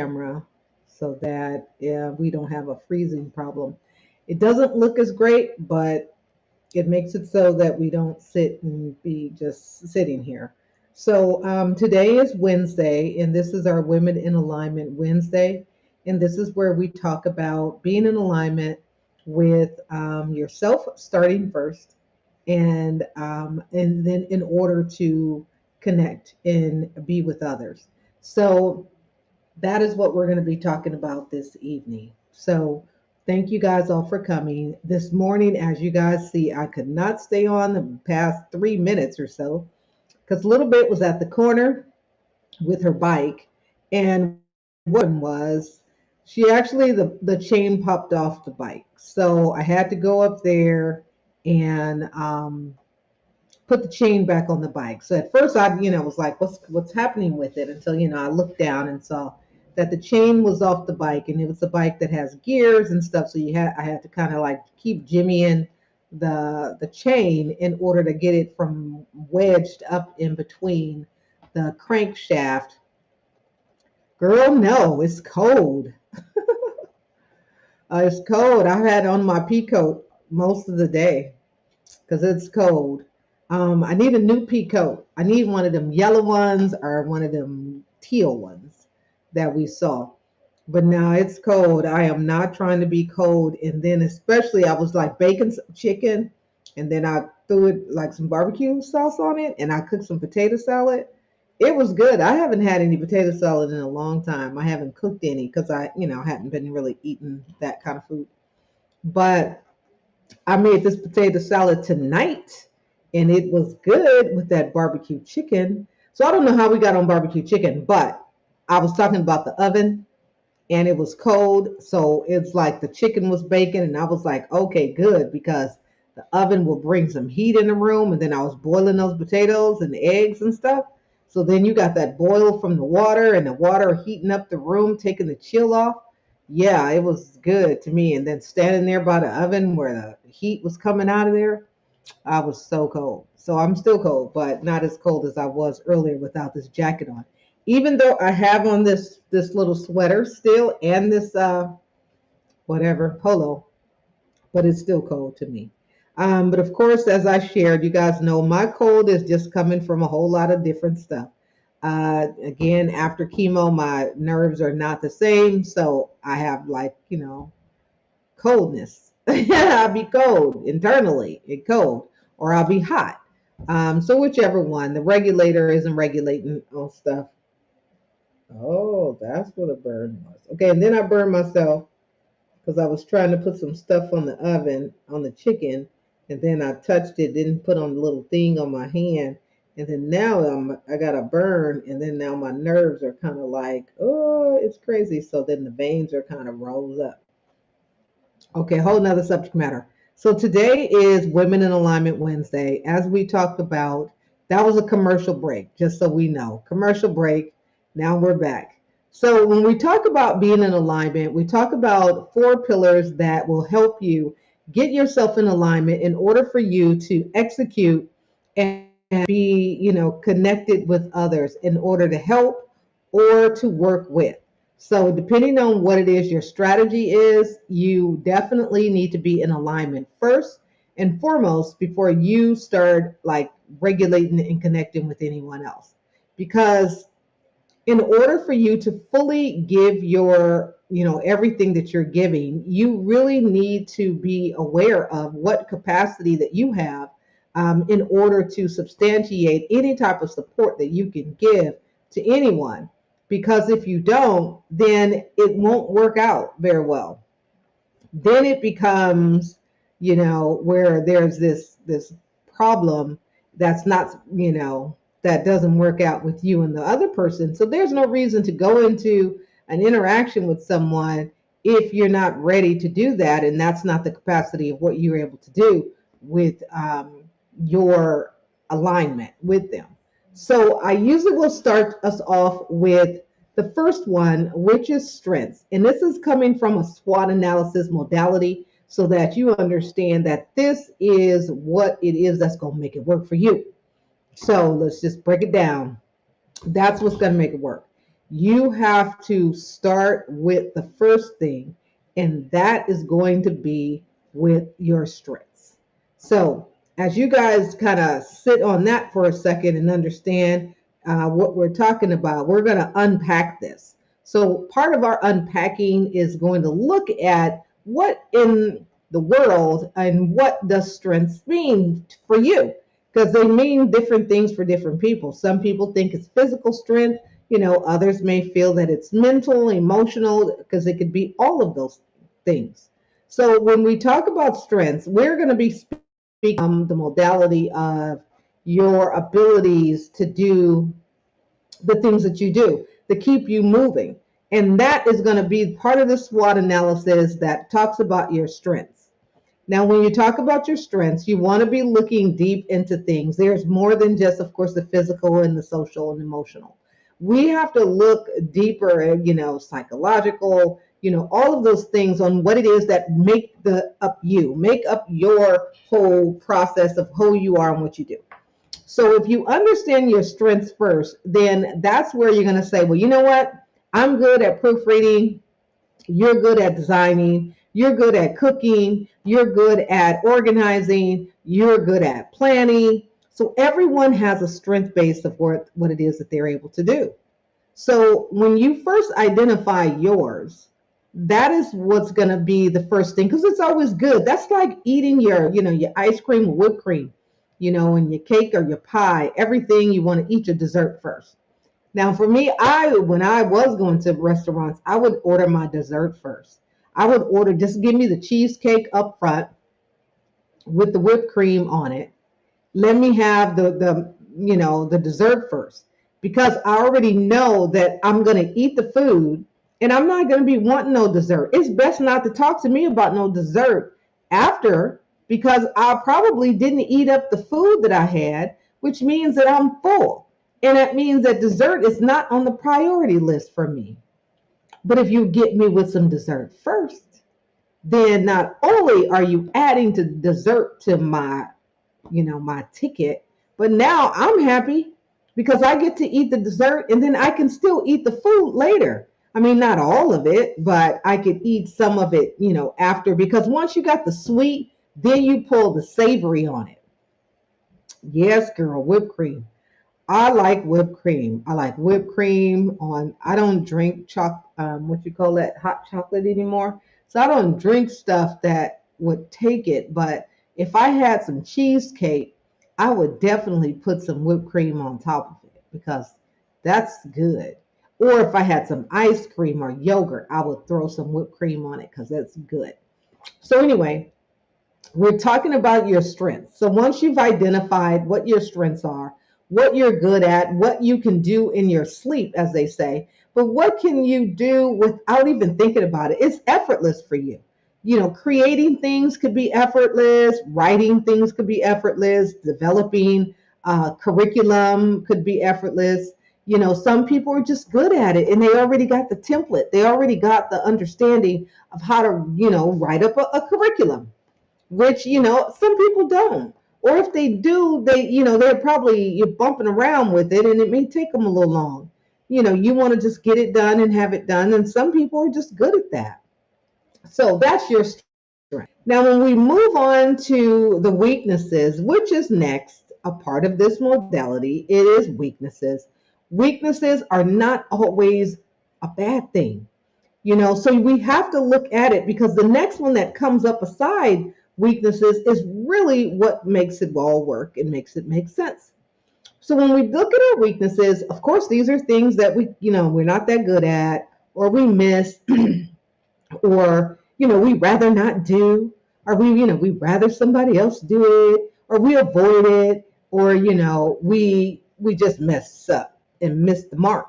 camera so that we don't have a freezing problem. It doesn't look as great, but it makes it so that we don't sit and be just sitting here. So today is Wednesday, and this is our Women in Alignment Wednesday. And this is where we talk about being in alignment with yourself, starting first, and then in order to connect and be with others. So that is what we're going to be talking about this evening. So, thank you guys all for coming. This morning, as you guys see, I could not stay on the past 3 minutes or so because Little Bit was at the corner with her bike. And what was she actually, the chain popped off the bike. So, I had to go up there and put the chain back on the bike. So at first I was like, what's happening with it? Until, I looked down and saw that the chain was off the bike, and it was a bike that has gears and stuff. So I had to kind of like keep jimmying the chain in order to get it from wedged up in between the crankshaft. Girl, no, it's cold. It's cold. I had on my pea coat most of the day because it's cold. I need a new pea coat. I need one of them yellow ones or one of them teal ones that we saw. But now it's cold. I am not trying to be cold. And then especially I was like baking some chicken, and then I threw it like some barbecue sauce on it, and I cooked some potato salad. It was good. I haven't had any potato salad in a long time. I haven't cooked any because I hadn't been really eating that kind of food. But I made this potato salad tonight, and it was good with that barbecue chicken. So I don't know how we got on barbecue chicken, but I was talking about the oven, and it was cold. So it's like the chicken was baking, and I was like, okay, good, because the oven will bring some heat in the room. And then I was boiling those potatoes and eggs and stuff. So then you got that boil from the water, and the water heating up the room, taking the chill off. Yeah, it was good to me. And then standing there by the oven where the heat was coming out of there, I was so cold. So I'm still cold, but not as cold as I was earlier without this jacket on. Even though I have on this little sweater still and this whatever polo, but it's still cold to me. But of course, as I shared, you guys know my cold is just coming from a whole lot of different stuff. Again, after chemo, my nerves are not the same, so I have like coldness. I'll be cold internally, and cold, or I'll be hot. So whichever one, the regulator isn't regulating on stuff. Oh, that's what a burn was. Okay, and then I burned myself because I was trying to put some stuff on the oven on the chicken, and then I touched it, didn't put on the little thing on my hand, and then now I got a burn, and then now my nerves are kind of like, oh, it's crazy. So then the veins are kind of rose up. Okay, whole nother subject matter. So today is Women in Alignment Wednesday. As we talked about, that was a commercial break, just so we know. Commercial break. Now we're back. So when we talk about being in alignment, we talk about four pillars that will help you get yourself in alignment in order for you to execute and be, connected with others in order to help or to work with. So, depending on what it is your strategy is, you definitely need to be in alignment first and foremost before you start like regulating and connecting with anyone else. Because in order for you to fully give everything that you're giving, you really need to be aware of what capacity that you have in order to substantiate any type of support that you can give to anyone. Because if you don't, then it won't work out very well. Then it becomes, where there's this problem that's not, that doesn't work out with you and the other person. So there's no reason to go into an interaction with someone if you're not ready to do that, and that's not the capacity of what you're able to do with your alignment with them. So I usually will start us off with the first one, which is strengths. And this is coming from a SWOT analysis modality so that you understand that this is what it is that's going to make it work for you. So let's just break it down. That's what's going to make it work. You have to start with the first thing, and that is going to be with your strengths. So, as you guys kind of sit on that for a second and understand what we're talking about, we're going to unpack this. So, part of our unpacking is going to look at what in the world and what does strengths mean for you, because they mean different things for different people. Some people think it's physical strength, others may feel that it's mental, emotional, because it could be all of those things. So when we talk about strengths, we're going to be speaking the modality of your abilities to do the things that you do to keep you moving. And that is going to be part of the SWOT analysis that talks about your strengths. Now, when you talk about your strengths, you want to be looking deep into things. There's more than just, of course, the physical and the social and emotional. We have to look deeper at, psychological, all of those things on what it is that make up your whole process of who you are and what you do. So if you understand your strengths first, then that's where you're going to say, well, you know what? I'm good at proofreading. You're good at designing. You're good at cooking. You're good at organizing. You're good at planning. So everyone has a strength base of what it is that they're able to do. So when you first identify yours, that is what's going to be the first thing, because it's always good. That's like eating your ice cream or whipped cream, and your cake or your pie, everything you want to eat your dessert first. Now, for me, when I was going to restaurants, I would order my dessert first. I would order, just give me the cheesecake up front with the whipped cream on it. Let me have the dessert first, because I already know that I'm going to eat the food and I'm not going to be wanting no dessert. It's best not to talk to me about no dessert after, because I probably didn't eat up the food that I had, which means that I'm full. And that means that dessert is not on the priority list for me. But if you get me with some dessert first, then not only are you adding to dessert to my ticket, but now I'm happy because I get to eat the dessert and then I can still eat the food later. I mean, not all of it, but I could eat some of it, after, because once you got the sweet, then you pull the savory on it. Yes, girl, whipped cream. I like whipped cream. I like whipped cream on. I don't drink what you call that, hot chocolate anymore. So I don't drink stuff that would take it. But if I had some cheesecake, I would definitely put some whipped cream on top of it, because that's good. Or if I had some ice cream or yogurt, I would throw some whipped cream on it because that's good. So anyway, we're talking about your strengths. So once you've identified what your strengths are, what you're good at, what you can do in your sleep, as they say, but what can you do without even thinking about it? It's effortless for you. Creating things could be effortless, writing things could be effortless, developing curriculum could be effortless. Some people are just good at it and they already got the template. They already got the understanding of how to, write up a curriculum, which some people don't, or if they do, they're probably, you're bumping around with it and it may take them a little long. You want to just get it done and have it done, and some people are just good at that. So that's your strength. Now when we move on to the weaknesses, which is next a part of this modality, it is weaknesses. Weaknesses are not always a bad thing. So we have to look at it, because the next one that comes up aside weaknesses is really what makes it all work and makes it make sense. So when we look at our weaknesses, of course, these are things that we're not that good at, or we miss, or, we rather not do, or we rather somebody else do it, or we avoid it, or, we just mess up and miss the mark.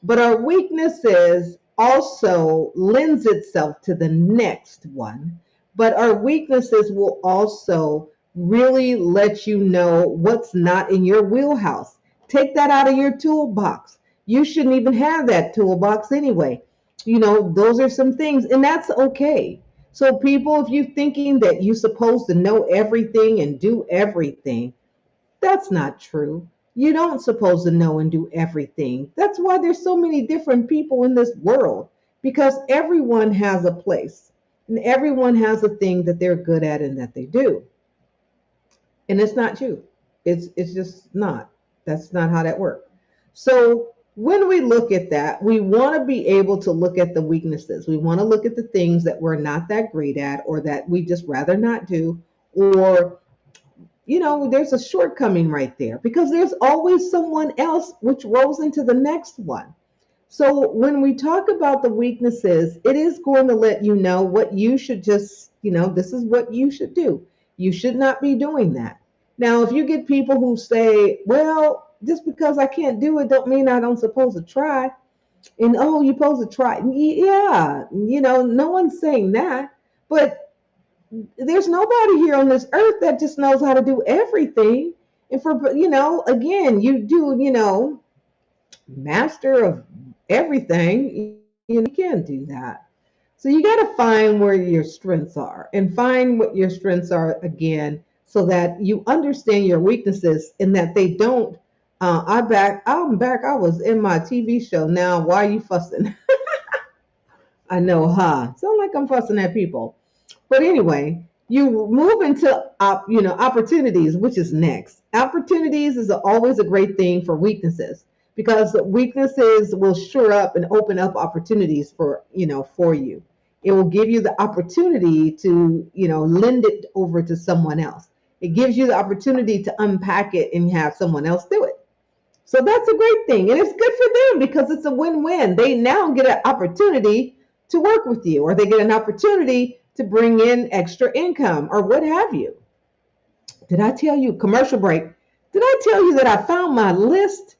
But our weaknesses also lends itself to the next one. But our weaknesses will also really let you know what's not in your wheelhouse. Take that out of your toolbox. You shouldn't even have that toolbox anyway. Those are some things, and that's okay. So people, if you're thinking that you're supposed to know everything and do everything, that's not true. You don't supposed to know and do everything. That's why there's so many different people in this world, because everyone has a place and everyone has a thing that they're good at and that they do. And it's not you. It's just not. That's not how that works. So when we look at that, we want to be able to look at the weaknesses. We want to look at the things that we're not that great at or that we just rather not do, or there's a shortcoming right there because there's always someone else which rolls into the next one. So when we talk about the weaknesses, it is going to let you know what you should just, this is what you should do. You should not be doing that. Now, if you get people who say, well, just because I can't do it don't mean I don't supposed to try. And oh, you're supposed to try. Yeah, no one's saying that. But there's nobody here on this earth that just knows how to do everything. And for, again, you do, master of everything, you can't do that. So you got to find where your strengths are and find what your strengths are again, so that you understand your weaknesses and that they don't. I'm back. I was in my TV show. Now, why are you fussing? I know, huh? Sound like I'm fussing at people. But anyway, you move into opportunities, which is next. Opportunities is always a great thing for weaknesses because weaknesses will shore up and open up opportunities for you. It will give you the opportunity to lend it over to someone else. It gives you the opportunity to unpack it and have someone else do it. So that's a great thing. And it's good for them because it's a win-win. They now get an opportunity to work with you, or they get an opportunity to bring in extra income or what have you. Did I tell you, commercial break? Did I tell you that I found my list?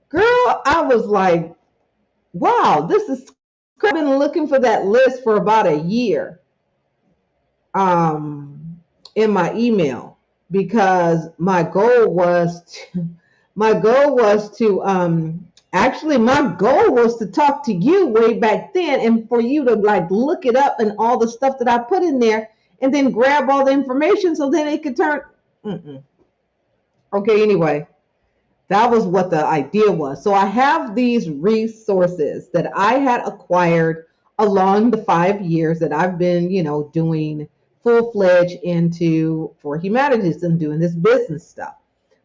Girl, I was like, wow, this is, I've been looking for that list for about a year in my email because my goal was to talk to you way back then and for you to like look it up and all the stuff that I put in there and then grab all the information so then it could turn. Mm-mm. Okay, anyway, that was what the idea was. So I have these resources that I had acquired along the 5 years that I've been, doing full fledged into for humanities and doing this business stuff.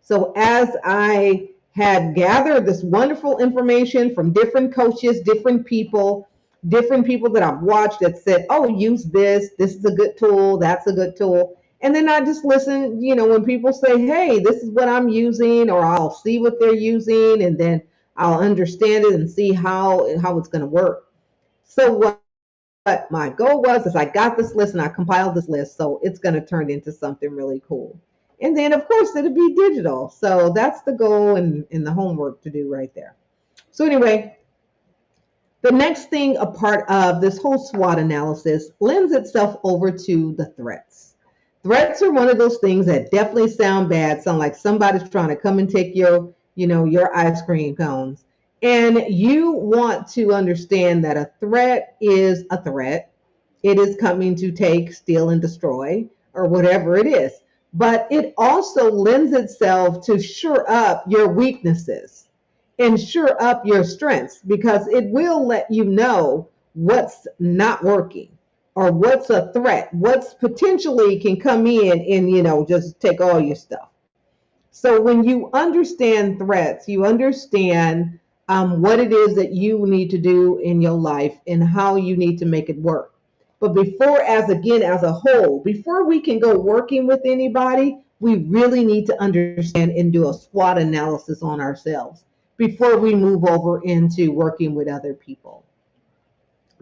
So as I had gathered this wonderful information from different coaches, different people that I've watched that said, oh, use this. This is a good tool. That's a good tool. And then I just listen, when people say, hey, this is what I'm using, or I'll see what they're using, and then I'll understand it and see how it's going to work. So what my goal was is I got this list and I compiled this list. So it's going to turn into something really cool. And then, of course, it'll be digital. So that's the goal and the homework to do right there. So anyway, the next thing, a part of this whole SWOT analysis, lends itself over to the threats. Threats are one of those things that definitely sound bad, sound like somebody's trying to come and take your ice cream cones. And you want to understand that a threat is a threat. It is coming to take, steal, and destroy, or whatever it is. But it also lends itself to shore up your weaknesses and shore up your strengths because it will let you know what's not working or what's a threat, what's potentially can come in and just take all your stuff. So when you understand threats, you understand what it is that you need to do in your life and how you need to make it work. But as a whole, before we can go working with anybody, we really need to understand and do a SWOT analysis on ourselves before we move over into working with other people.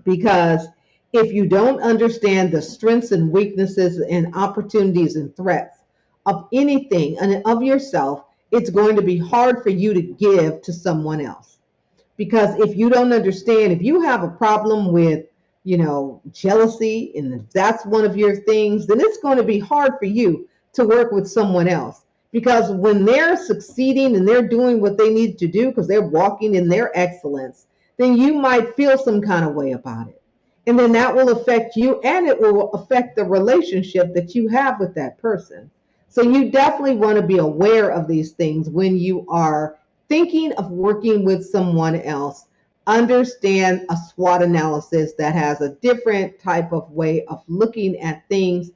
Because if you don't understand the strengths and weaknesses and opportunities and threats of anything and of yourself, it's going to be hard for you to give to someone else. Because if you don't understand, if you have a problem with, jealousy, and if that's one of your things, then it's going to be hard for you to work with someone else. Because when they're succeeding and they're doing what they need to do because they're walking in their excellence, then you might feel some kind of way about it. And then that will affect you and it will affect the relationship that you have with that person. So you definitely want to be aware of these things when you are thinking of working with someone else. Understand a SWOT analysis that has a different type of way of looking at things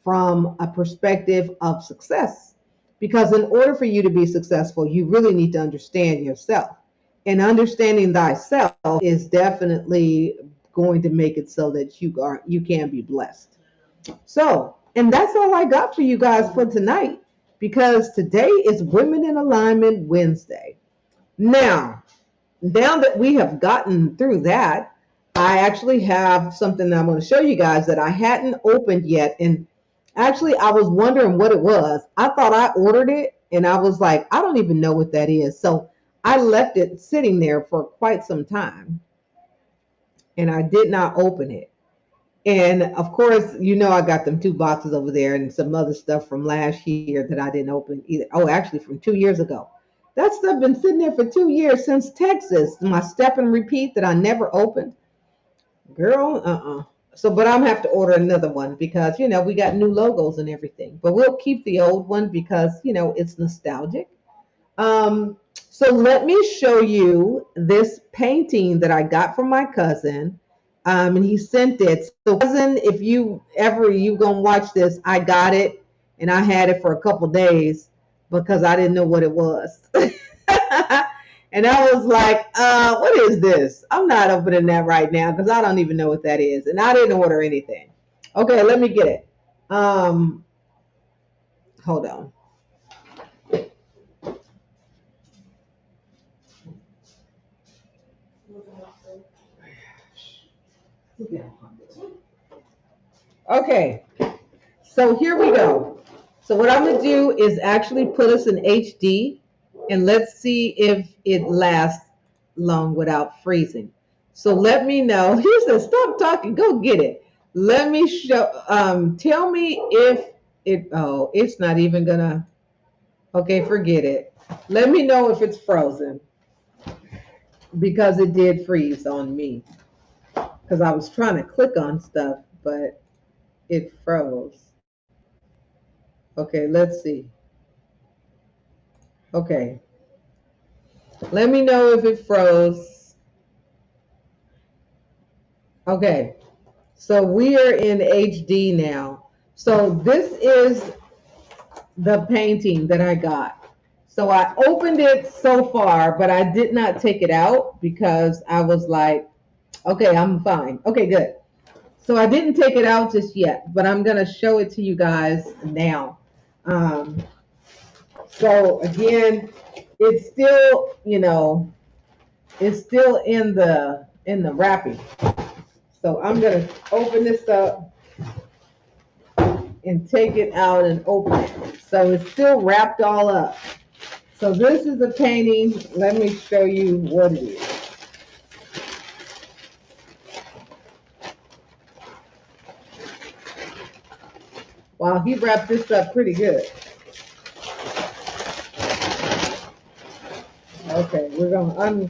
from a perspective of success. Because in order for you to be successful, you really need to understand yourself. And understanding thyself is definitely going to make it so that you can be blessed. So, and that's all I got for you guys for tonight, because today is Women in Alignment Wednesday. Now that we have gotten through that, I actually have something that I'm going to show you guys that I hadn't opened yet. And actually, I was wondering what it was. I thought I ordered it, and I was like, I don't even know what that is. So I left it sitting there for quite some time, and I did not open it. And of course, I got them two boxes over there and some other stuff from last year that I didn't open either. Oh, actually, from 2 years ago. That stuff been sitting there for 2 years since Texas. My step and repeat that I never opened. Girl, So, but I'm gonna have to order another one because we got new logos and everything. But we'll keep the old one because it's nostalgic. So let me show you this painting that I got from my cousin. And he sent it. So cousin, if you gonna watch this, I got it and I had it for a couple days because I didn't know what it was. And I was like, what is this? I'm not opening that right now because I don't even know what that is. And I didn't order anything. Okay, let me get it. Hold on. Okay, so here we go. So what I'm gonna do is actually put us in HD and let's see if it lasts long without freezing. So let me know. He said, stop talking, go get it. Let me show, tell me if it's not even gonna, okay, forget it. Let me know if it's frozen because it did freeze on me because I was trying to click on stuff, but it froze. Okay, let's see. Okay, let me know if it froze. Okay, so we are in HD now. So this is the painting that I got. So I opened it so far, but I did not take it out because I was like, okay, I'm fine. Okay, good. So I didn't take it out just yet, but I'm gonna show it to you guys now. Um, so again, it's still, it's still in the wrapping. So I'm gonna open this up and take it out and open it. So it's still wrapped all up. So this is a painting. Let me show you what it is. Wow, he wrapped this up pretty good. Okay, we're gonna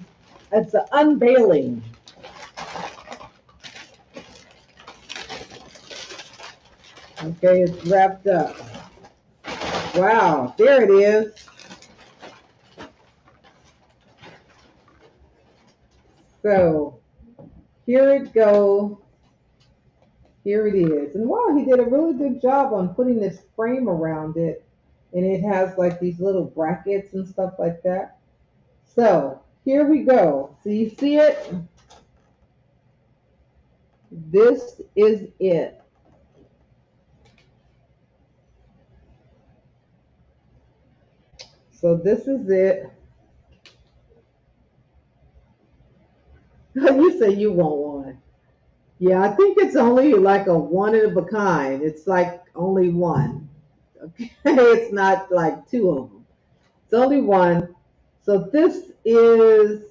it's an unveiling. Okay, it's wrapped up. Wow, there it is. So here it goes. Here it is. And wow, he did a really good job on putting this frame around it. And it has like these little brackets and stuff like that. So here we go. So you see it? This is it. So this is it. You say you want one. Yeah, I think it's only like a one of a kind. It's like only one. Okay, it's not like two of them. It's only one. So this is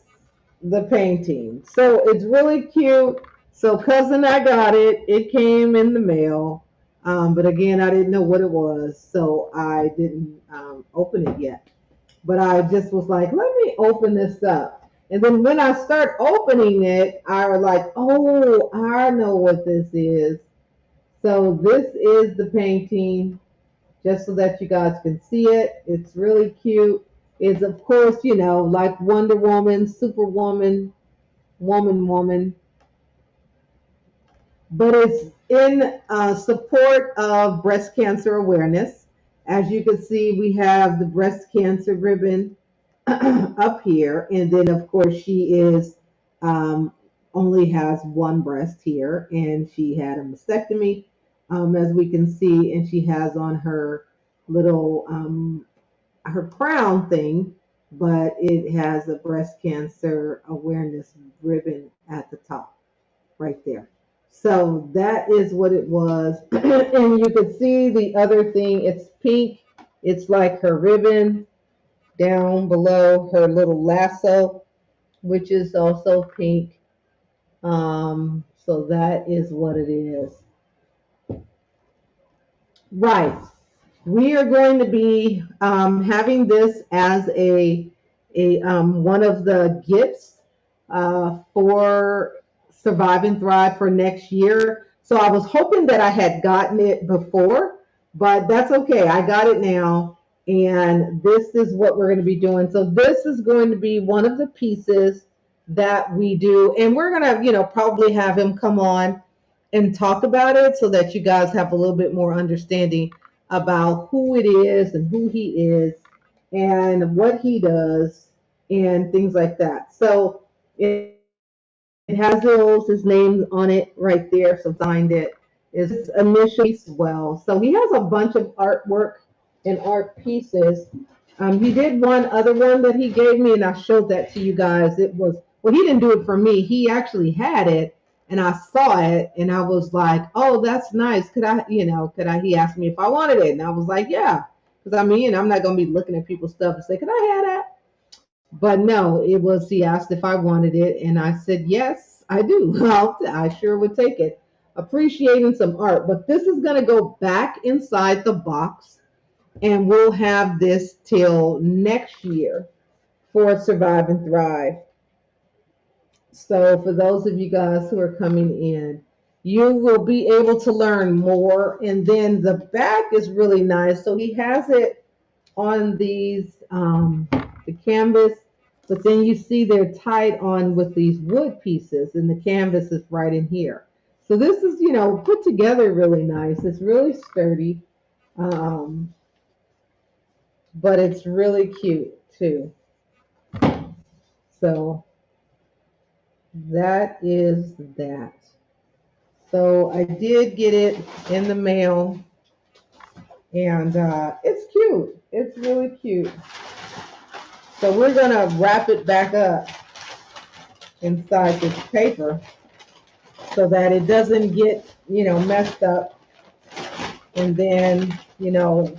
the painting. So it's really cute. So cousin, I got it. It came in the mail. But again, I didn't know what it was, so I didn't open it yet. But I just was like, let me open this up. And then when I start opening it, I was like, oh, I know what this is. So this is the painting. just so that you guys can see it. It's really cute. It's, of course, like Wonder Woman, Superwoman, Woman, but it's in support of breast cancer awareness. As you can see, we have the breast cancer ribbon up here, and then of course she is um, only has one breast here, and she had a mastectomy, as we can see, and she has on her little her crown thing, but it has a breast cancer awareness ribbon at the top right there. So that is what it was. And you can see the other thing, it's pink. It's like her ribbon down below, her little lasso, which is also pink. So that is what it is. Right. We are going to be having this as a one of the gifts for Survive and Thrive for next year. So I was hoping that I had gotten it before, but that's okay. I got it now, and this is what we're going to be doing. So this is going to be one of the pieces that we do, and we're going to, probably have him come on and talk about it so that you guys have a little bit more understanding about who it is and who he is and what he does and things like that. So it has his name on it right there, so signed it. Is initially well. So he has a bunch of artwork and art pieces. He did one other one that he gave me, and I showed that to you guys. It was, well, he didn't do it for me. He actually had it, and I saw it, and I was like, "Oh, that's nice. Could I, could I?" He asked me if I wanted it, and I was like, "Yeah," because I mean, I'm not gonna be looking at people's stuff and say, "Could I have that?" But no, it was, he asked if I wanted it, and I said, yes, I do. I sure would take it. Appreciating some art. But this is going to go back inside the box, and we'll have this till next year for Survive and Thrive. So for those of you guys who are coming in, you will be able to learn more. And then the back is really nice. So he has it on these the canvas, but then you see they're tied on with these wood pieces, and the canvas is right in here. So this is, put together really nice. It's really sturdy, um, but it's really cute too. So that is that. So I did get it in the mail, and it's cute. It's really cute. So we're gonna wrap it back up inside this paper so that it doesn't get, messed up. And then,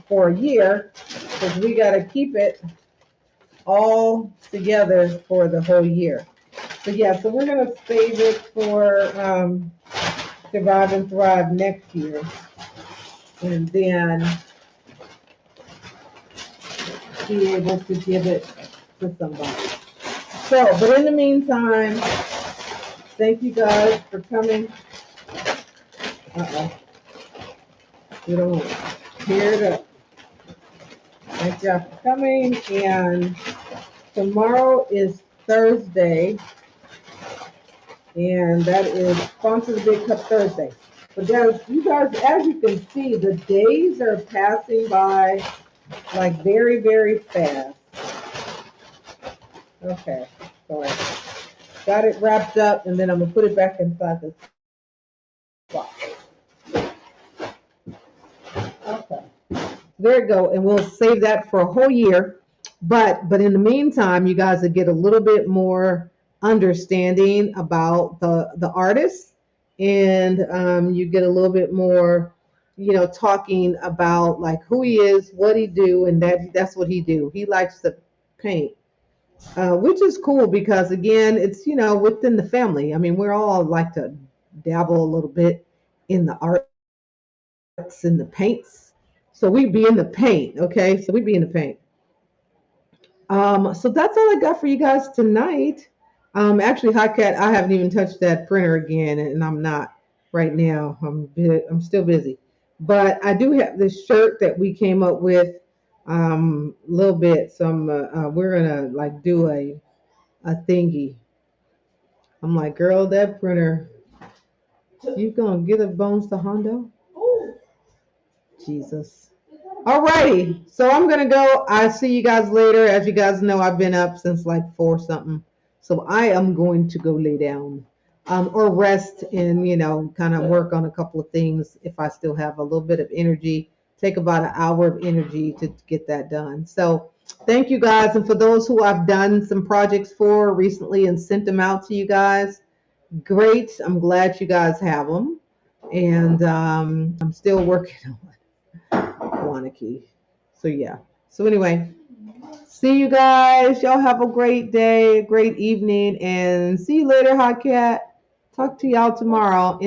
for a year, because we got to keep it all together for the whole year. So yeah, so we're going to save it for Survive and Thrive next year. And then be able to give it to somebody. So, but in the meantime, thank you guys for coming. Uh-oh. We don't want to tear it up. Thank y'all for coming. And tomorrow is Thursday. And that is Sponsor the Big Cup Thursday. But guys, you guys, as you can see, the days are passing by like very, very fast. Okay, so I got it wrapped up, and then I'm gonna put it back inside this box. Okay, there you go, and we'll save that for a whole year. But in the meantime, you guys will get a little bit more understanding about the artist, and you get a little bit more, talking about like who he is, what he do, and that's what he do. He likes to paint, which is cool because again, it's, within the family. I mean, we're all like to dabble a little bit in the arts and the paints. So we be in the paint, okay? So we be in the paint. So that's all I got for you guys tonight. Actually, Hot Cat, I haven't even touched that printer again, and I'm not right now. I'm still busy. But I do have this shirt that we came up with a little bit. Some we're gonna like do a thingy. I'm like, girl, that printer, you gonna get a bones to Hondo? Jesus. Alrighty, so I'm gonna go. I'll see you guys later. As you guys know, I've been up since like 4 something, so I am going to go lay down, or rest and kind of work on a couple of things if I still have a little bit of energy. Take about an hour of energy to get that done. So thank you guys, and for those who I've done some projects for recently and sent them out to you guys, great. I'm glad you guys have them, and I'm still working on Wanakee. So yeah. So anyway, see you guys. Y'all have a great day, a great evening, and see you later, Hot Cat. Talk to y'all tomorrow.